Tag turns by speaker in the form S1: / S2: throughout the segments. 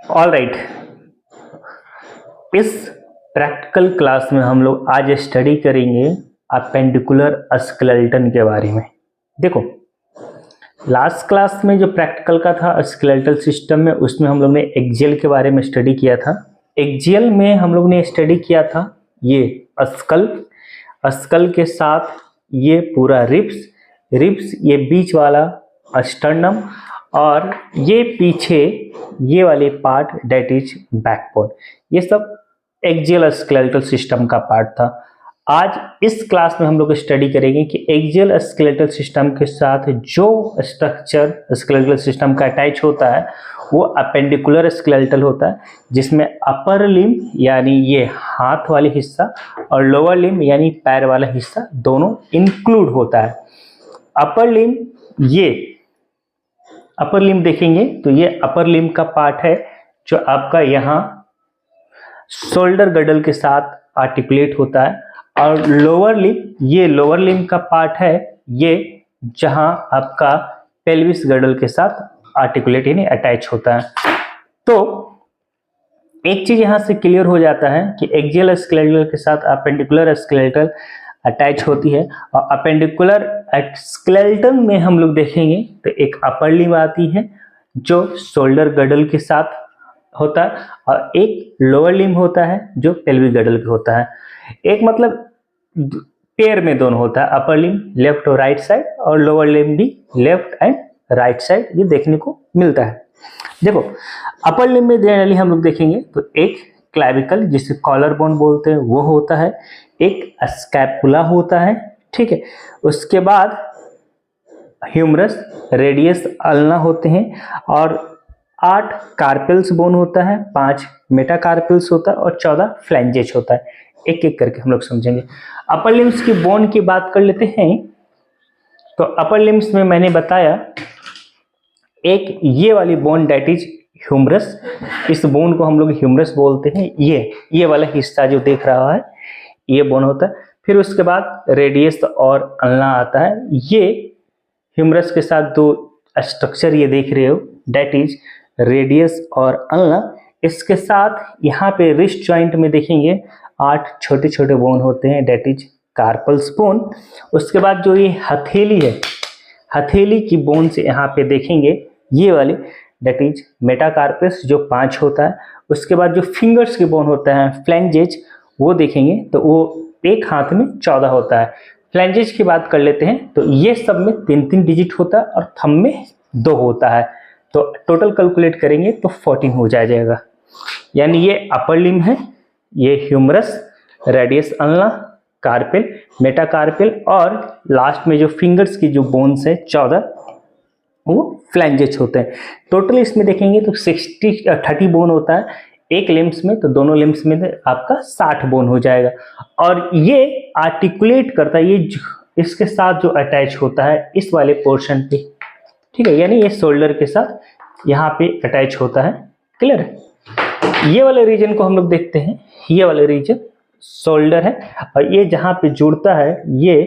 S1: All right, इस practical class में हम लोग आज स्टडी करेंगे अपेंडिकुलर स्केलेटन के बारे में। देखो, लास्ट क्लास में जो प्रैक्टिकल का था स्केलेटल सिस्टम में, उसमें हम लोग ने एक्जियल के बारे में स्टडी किया था। एक्जियल में हम लोग ने स्टडी किया था ये स्कल के साथ ये पूरा रिब्स ये बीच वाला स्टर्नम और ये पीछे ये वाले पार्ट डेट इज बैकबोन। ये सब एक्जियल स्केलेटल सिस्टम का पार्ट था। आज इस क्लास में हम लोग स्टडी करेंगे कि एक्जियल स्केलेटल सिस्टम के साथ जो स्ट्रक्चर स्केलेटल सिस्टम का अटैच होता है वो अपेंडिकुलर स्केलेटल होता है, जिसमें अपर लिम्ब यानी ये हाथ वाली हिस्सा और लोअर लिम्ब यानी पैर वाला हिस्सा दोनों इंक्लूड होता है। अपर लिम्ब देखेंगे तो ये अपर लिम्ब का पार्ट है जो आपका यहाँ शोल्डर गडल के साथ आर्टिकुलेट होता है, और लोअर लिम्ब का पार्ट है ये जहां आपका पेल्विस गडल के साथ आर्टिकुलेट यानी अटैच होता है। तो एक चीज यहां से क्लियर हो जाता है कि एक्जियल स्केलेटल के साथ अपेंडिकुलर स्केलेटल अटैच होती है, और अपेंडिकुलर स्केलेटन में हम लोग देखेंगे तो एक अपर लिम्ब आती है जो शोल्डर गडल के साथ होता है, और एक लोअर लिम्ब होता है जो पेल्विक गडल के होता है। एक मतलब पेयर में दोनों होता है, अपर लिम्ब लेफ्ट और राइट साइड और लोअर लिम्ब भी लेफ्ट एंड राइट साइड, ये देखने को मिलता है। देखो, अपर लिम्ब में जनरली हम लोग देखेंगे तो एक क्लैविकल जिसे कॉलर बोन बोलते हैं वो होता है, एक स्कैपुला होता है, ठीक है। उसके बाद ह्यूमरस, रेडियस, अल्ना होते हैं, और 8 कार्पेल्स बोन होता है, 5 मेटाकार्पेल्स होता है और 14 फ्लैंजेस होता है। एक एक करके हम लोग समझेंगे। अपर लिम्स की बोन की बात कर लेते हैं। तो अपर लिम्स में मैंने बताया एक ये वाली बोन डेट इज ह्यूमरस, इस बोन को हम लोग ह्यूमरस बोलते हैं। ये वाला हिस्सा जो देख रहा है ये बोन होता है। फिर उसके बाद रेडियस और अल्ना आता है। ये ह्यूमरस के साथ दो स्ट्रक्चर ये देख रहे हो डेट इज रेडियस और अल्ना। इसके साथ यहाँ पे रिस्ट जॉइंट में देखेंगे 8 छोटे छोटे बोन होते हैं डेट इज कार्पल्स बोन। उसके बाद जो ये हथेली है, हथेली की बोन से यहाँ पे देखेंगे ये वाले डेट इज मेटाकार्पस जो 5 होता है। उसके बाद जो फिंगर्स के बोन होता है फ्लैंजेज, वो देखेंगे तो वो एक हाथ में 14 होता है। फ्लैंजेज की बात कर लेते हैं तो ये सब में 3-3 डिजिट होता है और थंब में 2 होता है। तो टोटल कैलकुलेट करेंगे तो 14 हो जाएगा। यानी ये अपर लिम्ब है, ये ह्यूमरस, रेडियस अल्ना, कार्पेल, मेटाकार्पेल, और लास्ट में जो फिंगर्स की जो बोन्स है 14 वो फ्लैंजेस होते हैं। टोटल इसमें देखेंगे तो 30 बोन होता है एक लिम्स में, तो दोनों लिम्स में आपका 60 बोन हो जाएगा। और ये आर्टिकुलेट करता है, ये इसके साथ जो अटैच होता है इस वाले पोर्शन पे, ठीक है, यानी ये शोल्डर के साथ यहाँ पे अटैच होता है। क्लियर है? ये वाले रीजन को हम लोग देखते हैं, ये वाले रीजन शोल्डर है, और ये जहाँ पे जुड़ता है ये,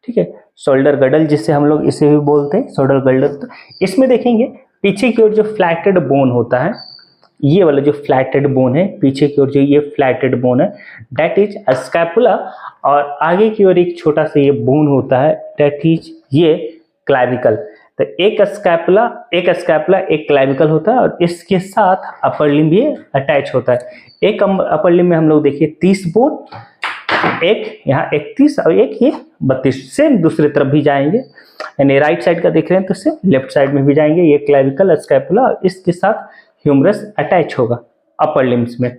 S1: ठीक है, शोल्डर गडल जिससे हम लोग इसे भी बोलते हैं शोल्डर गडल। तो इसमें देखेंगे पीछे की ओर जो फ्लैटेड बोन होता है, ये वाला जो फ्लैटेड बोन है पीछे की ओर जो ये फ्लैटेड बोन है डेट इज स्कैपुला, और आगे की ओर एक छोटा सा ये बोन होता है डेट इज ये क्लैविकल। तो एक स्कैपुला एक क्लैविकल होता है, और इसके साथ अपर लिम्ब भी अटैच होता है। एक अपर लिम्ब में हम लोग देखिए 30 बोन, एक यहाँ 31 और एक ये 32, सेम दूसरी तरफ भी जाएंगे, यानी राइट साइड का देख रहे हैं तो सेम लेफ्ट साइड में भी जाएंगे। ये क्लैविकल, स्कैपुला, और इसके साथ ह्यूमरस अटैच होगा अपर लिम्स में।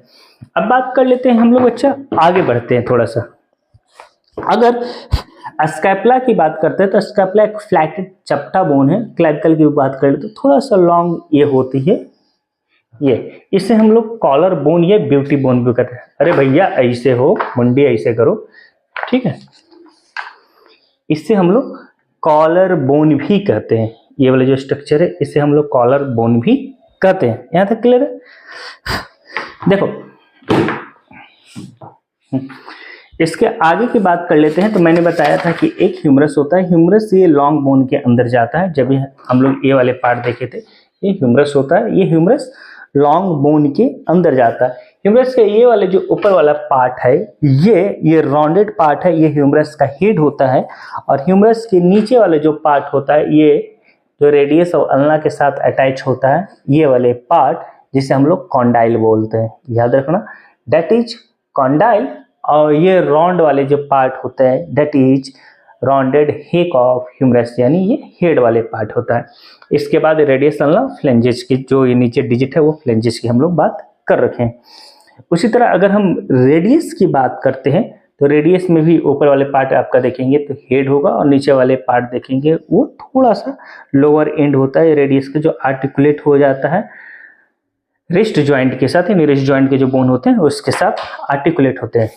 S1: अब बात कर लेते हैं हम लोग, अच्छा आगे बढ़ते हैं थोड़ा सा। अगर स्कैपुला की बात करते हैं तो स्कैपुला एक फ्लैटेड चपटा बोन है। क्लैविकल की बात कर ले तो थोड़ा सा लॉन्ग ये होती है, ये इसे हम लोग कॉलर बोन या ब्यूटी बोन भी कहते हैं। अरे भैया ऐसे हो, मुंडी ऐसे करो, ठीक है, इससे हम लोग कॉलर बोन भी कहते हैं। ये वाला जो स्ट्रक्चर है इसे हम लोग कॉलर बोन भी कहते हैं। यहाँ तक क्लियर है? देखो, इसके आगे की बात कर लेते हैं। तो मैंने बताया था कि एक ह्यूमरस होता है, ह्यूमरस ये लॉन्ग बोन के अंदर जाता है। जब हम लोग ये वाले पार्ट देखे थे, ये ह्यूमरस होता है। ये ह्यूमरस लॉन्ग बोन के अंदर जाता है। ह्यूमरस के ये वाले जो ऊपर वाला पार्ट है ये राउंडेड पार्ट है, ये ह्यूमरस का हेड होता है। और ह्यूमरस के नीचे वाले जो पार्ट होता है ये जो रेडियस और अल्ना के साथ अटैच होता है, ये वाले पार्ट जिसे हम लोग कॉन्डाइल बोलते हैं, याद रखना, दैट इज कॉन्डाइल। और ये राउंड वाले जो पार्ट होते हैं that is rounded head of humerus, यानी ये हेड वाले पार्ट होता है। इसके बाद रेडियस अल्ना फ्लेंजेस की, जो ये नीचे डिजिट है वो फ्लेंजेस की हम लोग बात कर रखे हैं। उसी तरह अगर हम रेडियस की बात करते हैं तो रेडियस में भी ऊपर वाले पार्ट आपका देखेंगे तो हेड होगा, और नीचे वाले पार्ट देखेंगे वो थोड़ा सा लोअर एंड होता है रेडियस का, जो आर्टिकुलेट हो जाता है रिस्ट जॉइंट के साथ, यानी रिस्ट जॉइंट के जो बोन होते हैं उसके साथ आर्टिकुलेट होते हैं।